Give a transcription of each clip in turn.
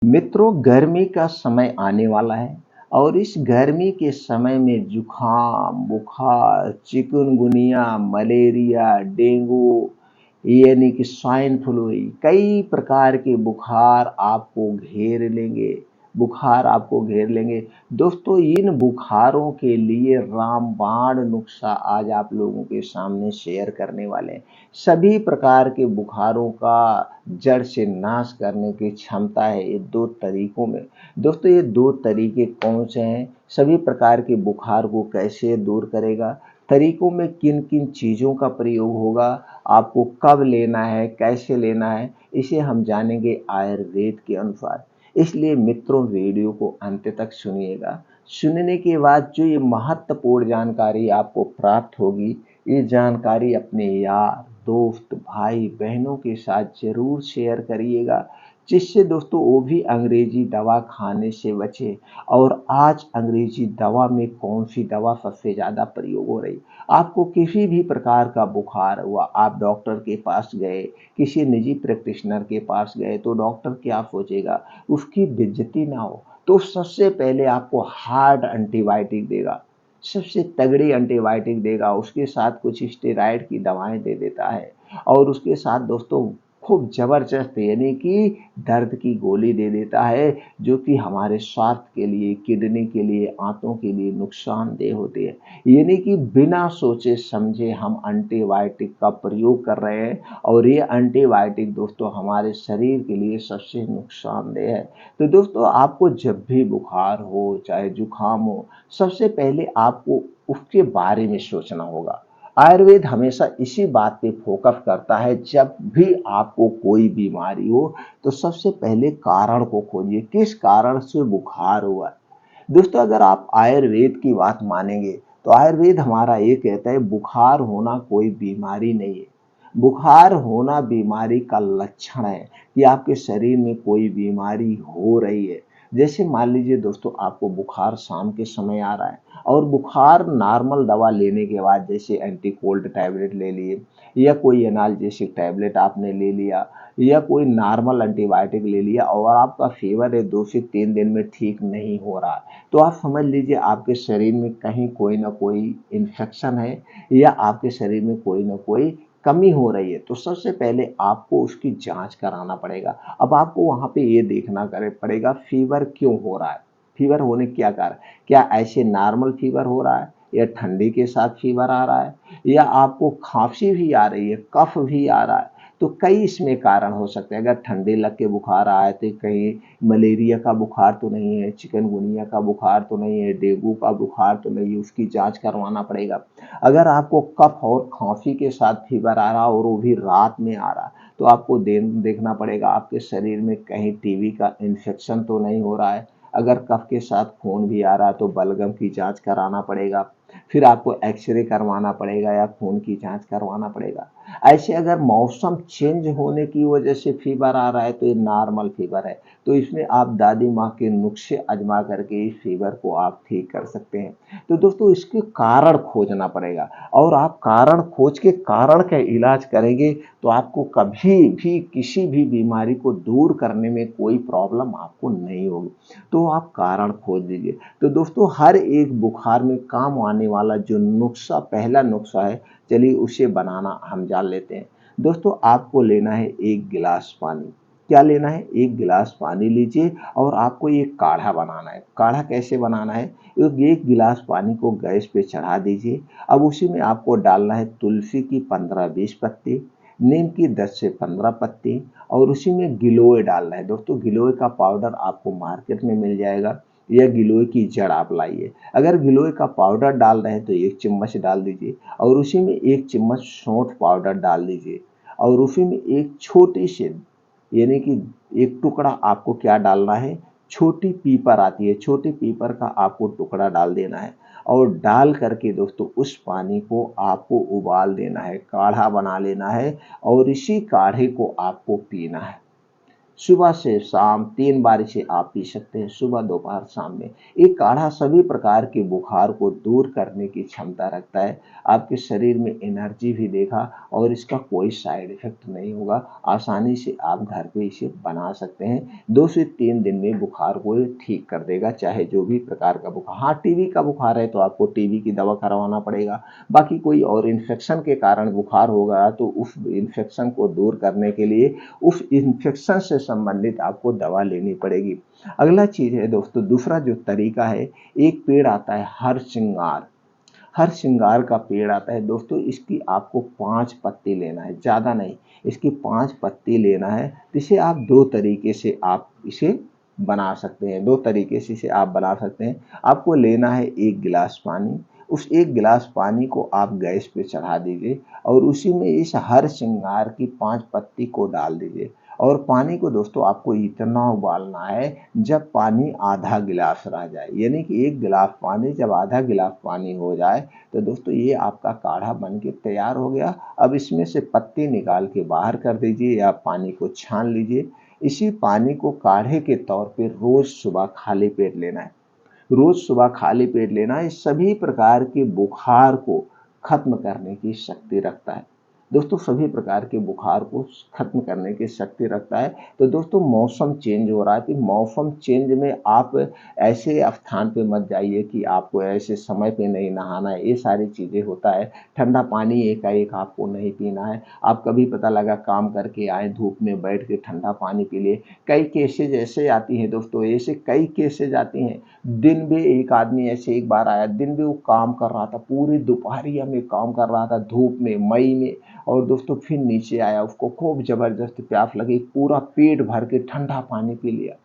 मित्रों, गर्मी का समय आने वाला है और इस गर्मी के समय में जुखाम, बुखार, चिकनगुनिया, मलेरिया, डेंगू यानी कि स्वाइन फ्लू, कई प्रकार के बुखार आपको घेर लेंगे। दोस्तों, इन बुखारों के लिए रामबाण नुस्खा आज आप लोगों के सामने शेयर करने वाले हैं। सभी प्रकार के बुखारों का जड़ से नाश करने की क्षमता है ये दो तरीकों में। दोस्तों, ये दो तरीके कौन से हैं, सभी प्रकार के बुखार को कैसे दूर करेगा, तरीकों में किन किन चीज़ों का प्रयोग होगा, आपको कब लेना है, कैसे लेना है, इसे हम जानेंगे आयुर्वेद के अनुसार। इसलिए मित्रों, वीडियो को अंत तक सुनिएगा। सुनने के बाद जो ये महत्वपूर्ण जानकारी आपको प्राप्त होगी, ये जानकारी अपने यार, दोस्त, भाई बहनों के साथ जरूर शेयर करिएगा, जिससे दोस्तों वो भी अंग्रेजी दवा खाने से बचे। और आज अंग्रेजी दवा में कौन सी दवा सबसे ज़्यादा प्रयोग हो रही, आपको किसी भी प्रकार का बुखार हुआ, आप डॉक्टर के पास गए, किसी निजी प्रैक्टिशनर के पास गए, तो डॉक्टर क्या सोचेगा, उसकी बेइज्जती ना हो, तो सबसे पहले आपको हार्ड एंटीबायोटिक देगा, सबसे तगड़ी एंटीबायोटिक देगा, उसके साथ कुछ स्टेरॉइड की दवाएं दे देता है और उसके साथ दोस्तों खूब ज़बरदस्त यानी कि दर्द की गोली दे देता है, जो कि हमारे स्वास्थ्य के लिए, किडनी के लिए, आंतों के लिए नुकसानदेह होती है। यानी कि बिना सोचे समझे हम एंटीबायोटिक का प्रयोग कर रहे हैं और ये एंटीबायोटिक दोस्तों हमारे शरीर के लिए सबसे नुकसानदेह है। तो दोस्तों, आपको जब भी बुखार हो चाहे जुखाम हो, सबसे पहले आपको उसके बारे में सोचना होगा। आयुर्वेद हमेशा इसी बात पे फोकस करता है, जब भी आपको कोई बीमारी हो तो सबसे पहले कारण को खोजिए, किस कारण से बुखार हुआ है। दोस्तों, अगर आप आयुर्वेद की बात मानेंगे तो आयुर्वेद हमारा ये कहता है, बुखार होना कोई बीमारी नहीं है। बुखार होना बीमारी का लक्षण है कि आपके शरीर में कोई बीमारी हो रही है। जैसे मान लीजिए दोस्तों, आपको बुखार शाम के समय आ रहा है और बुखार नॉर्मल दवा लेने के बाद, जैसे एंटी कोल्ड टैबलेट ले लिए या कोई एनाल्जेसिक टैबलेट आपने ले लिया या कोई नॉर्मल एंटीबायोटिक ले लिया और आपका फीवर है 2 से 3 दिन में ठीक नहीं हो रहा है, तो आप समझ लीजिए आपके शरीर में कहीं कोई ना कोई इन्फेक्शन है या आपके शरीर में कोई ना कोई कमी हो रही है। तो सबसे पहले आपको उसकी जांच कराना पड़ेगा। अब आपको वहाँ पे ये देखना पड़ेगा फीवर क्यों हो रहा है, फीवर होने क्या कारण, क्या ऐसे नॉर्मल फीवर हो रहा है या ठंडी के साथ फीवर आ रहा है या आपको खांसी भी आ रही है, कफ भी आ रहा है। तो कई इसमें कारण हो सकते हैं। अगर ठंडी लग के बुखार आए तो कहीं मलेरिया का बुखार तो नहीं है, चिकनगुनिया का बुखार तो नहीं है, डेंगू का बुखार तो नहीं है, उसकी जांच करवाना पड़ेगा। अगर आपको कफ और खांसी के साथ फीवर आ रहा और वो भी रात में आ रहा, तो आपको देखना पड़ेगा आपके शरीर में कहीं टीबी का इन्फेक्शन तो नहीं हो रहा है। अगर कफ के साथ खून भी आ रहा है तो बलगम की जांच कराना पड़ेगा। फिर आपको एक्सरे करवाना पड़ेगा या खून की जांच करवाना पड़ेगा। ऐसे अगर मौसम चेंज होने की वजह से फीवर आ रहा है तो ये नॉर्मल फीवर है, तो इसमें आप दादी माँ के नुस्खे आजमा करके इस फीवर को आप ठीक कर सकते हैं। तो दोस्तों, इसके कारण खोजना पड़ेगा और आप कारण खोज के कारण का इलाज करेंगे तो आपको कभी भी किसी भी बीमारी को दूर करने में कोई प्रॉब्लम आपको नहीं होगी। तो आप कारण खोज लीजिए। तो दोस्तों, हर एक बुखार में काम आने वाला जो नुस्खा, पहला नुस्खा है, चलिए उसे बनाना हम जान लेते हैं। दोस्तों, आपको लेना है 1 गिलास पानी। क्या लेना है, 1 गिलास पानी लीजिए और आपको ये काढ़ा बनाना है। काढ़ा कैसे बनाना है, 1 गिलास पानी को गैस पे चढ़ा दीजिए। अब उसी में आपको डालना है तुलसी की 15-20 पत्ती, नीम की 10 से 15 पत्ती और उसी में गिलोय डालना है। दोस्तों, गिलोय का पाउडर आपको मार्केट में मिल जाएगा या गिलोय की जड़ आप लाइए। अगर गिलोय का पाउडर डाल रहे हैं तो 1 चम्मच डाल दीजिए और उसी में 1 चम्मच सौंठ पाउडर डाल दीजिए और उसी में एक छोटी सी यानी कि एक टुकड़ा आपको क्या डालना है, छोटी पीपर आती है, छोटी पीपर का आपको टुकड़ा डाल देना है और डाल करके दोस्तों उस पानी को आपको उबाल देना है, काढ़ा बना लेना है और इसी काढ़े को आपको पीना है। सुबह से शाम 3 बार इसे आप पी सकते हैं, सुबह, दोपहर, शाम में। ये काढ़ा सभी प्रकार के बुखार को दूर करने की क्षमता रखता है। आपके शरीर में एनर्जी भी देगा और इसका कोई साइड इफ़ेक्ट नहीं होगा। आसानी से आप घर पे इसे बना सकते हैं। 2 से 3 दिन में बुखार को ये ठीक कर देगा, चाहे जो भी प्रकार का बुखार। हाँ, टीबी का बुखार है तो आपको टीबी की दवा करवाना पड़ेगा। बाकी कोई और इन्फेक्शन के कारण बुखार होगा तो उस इन्फेक्शन को दूर करने के लिए उस इन्फेक्शन से संबंधित आपको दवा लेनी पड़ेगी। अगला चीज़ है दोस्तों, दूसरा जो तरीका है, एक पेड़ आता है हरसिंगार। हरसिंगार का पेड़ आता है दोस्तों, इसकी आपको 5 पत्ती लेना है, ज़्यादा नहीं। इसकी 5 पत्ती लेना है। इसे आप 2 तरीके से आप इसे बना सकते हैं, 2 तरीके से इसे आप बना सकते हैं। आपको लेना है 1 गिलास पानी। उस 1 गिलास पानी को आप गैस पे चढ़ा दीजिए और उसी में इस हरसिंगार की 5 पत्ती को डाल दीजिए और पानी को दोस्तों आपको इतना उबालना है जब पानी आधा गिलास रह जाए, यानी कि 1 गिलास पानी जब आधा गिलास पानी हो जाए तो दोस्तों ये आपका काढ़ा बन के तैयार हो गया। अब इसमें से पत्ती निकाल के बाहर कर दीजिए या पानी को छान लीजिए। इसी पानी को काढ़े के तौर पे रोज सुबह खाली पेट लेना है। रोज सुबह खाली पेट लेना, इस सभी प्रकार के बुखार को खत्म करने की शक्ति रखता है। दोस्तों सभी प्रकार के बुखार को खत्म करने की शक्ति रखता है। तो दोस्तों मौसम चेंज हो रहा है, तो मौसम चेंज में आप ऐसे स्थान पे मत जाइए कि आपको ऐसे समय पे नहीं नहाना है, ये सारी चीज़ें होता है। ठंडा पानी एकाएक आपको नहीं पीना है। आप कभी पता लगा काम करके आए, धूप में बैठ के ठंडा पानी पी लिए। कई केसेज ऐसे आती हैं दोस्तों, ऐसे कई केसेज आती हैं। दिन में एक आदमी ऐसे एक बार आया, दिन में वो काम कर रहा था, पूरी दोपहरिया में काम कर रहा था धूप में, मई में, और दोस्तों फिर नीचे आया, उसको खूब जबरदस्त प्यास लगी, पूरा पेट भर के ठंडा पानी पी लिया।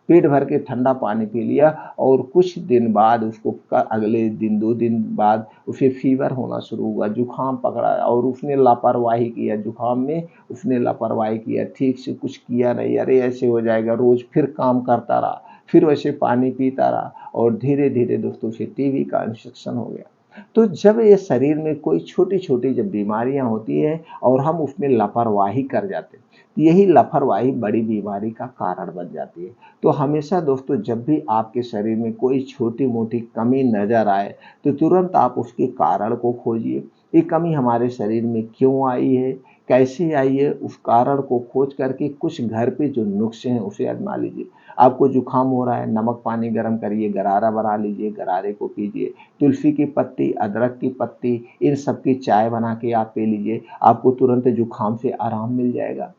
पेट भर के ठंडा पानी पी लिया और कुछ दिन बाद उसको अगले दिन 2 दिन बाद उसे फीवर होना शुरू हुआ, जुकाम पकड़ा और उसने लापरवाही किया। जुकाम में उसने लापरवाही किया, ठीक से कुछ किया नहीं, अरे ऐसे हो जाएगा, रोज फिर काम करता रहा, फिर वैसे पानी पीता रहा और धीरे धीरे दोस्तों उसे टीबी का इन्फेक्शन हो गया। तो जब ये शरीर में कोई छोटी छोटी जब बीमारियां होती है और हम उसमें लापरवाही कर जाते हैं, तो यही लापरवाही बड़ी बीमारी का कारण बन जाती है। तो हमेशा दोस्तों जब भी आपके शरीर में कोई छोटी मोटी कमी नजर आए तो तुरंत आप उसके कारण को खोजिए। ये कमी हमारे शरीर में क्यों आई है, कैसे आई है, उस कारण को खोज करके कुछ घर पे जो नुस्खे हैं उसे आजमा लीजिए। आपको जुकाम हो रहा है, नमक पानी गर्म करिए, गरारा बना लीजिए, गरारे को पीजिए। तुलसी की पत्ती, अदरक की पत्ती, इन सब की चाय बना के आप पी लीजिए, आपको तुरंत जुकाम से आराम मिल जाएगा।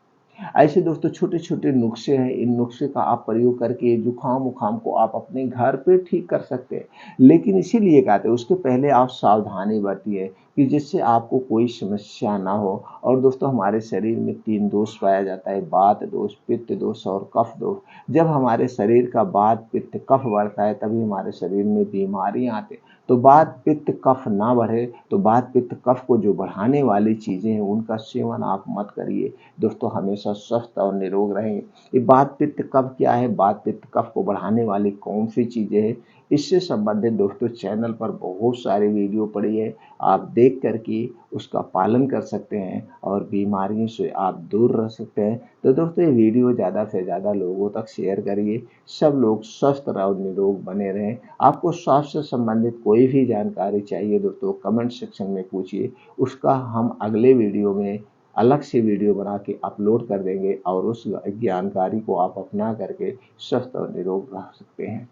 ऐसे दोस्तों छोटे छोटे नुस्खे हैं, इन नुस्खे का आप प्रयोग करके जुकाम उखाम को आप अपने घर पे ठीक कर सकते हैं। लेकिन इसीलिए कहते हैं उसके पहले आप सावधानी बरतिए कि जिससे आपको कोई समस्या ना हो। और दोस्तों हमारे शरीर में 3 दोष पाया जाता है, वात दोष, पित्त दोष और कफ दोष। जब हमारे शरीर का वात पित्त कफ बढ़ता है तभी हमारे शरीर में बीमारियां आती हैं। तो वात पित्त कफ ना बढ़े तो वात पित्त कफ को जो बढ़ाने वाली चीजें हैं उनका सेवन आप मत करिए। दोस्तों हमेशा स्वस्थ और निरोग रहें। ये वात पित्त कफ क्या है, वात पित्त कफ को बढ़ाने वाली कौन सी चीजें हैं, इससे संबंधित दोस्तों चैनल पर बहुत सारी वीडियो पड़ी है, आप देख करके उसका पालन कर सकते हैं और बीमारियों से आप दूर रह सकते हैं। तो दोस्तों ये वीडियो ज़्यादा से ज़्यादा लोगों तक शेयर करिए, सब लोग स्वस्थ और निरोग बने रहें। आपको स्वास्थ्य से संबंधित कोई भी जानकारी चाहिए दोस्तों कमेंट सेक्शन में पूछिए, उसका हम अगले वीडियो में अलग से वीडियो बना के अपलोड कर देंगे और उस जानकारी को आप अपना करके स्वस्थ और निरोग रह सकते हैं।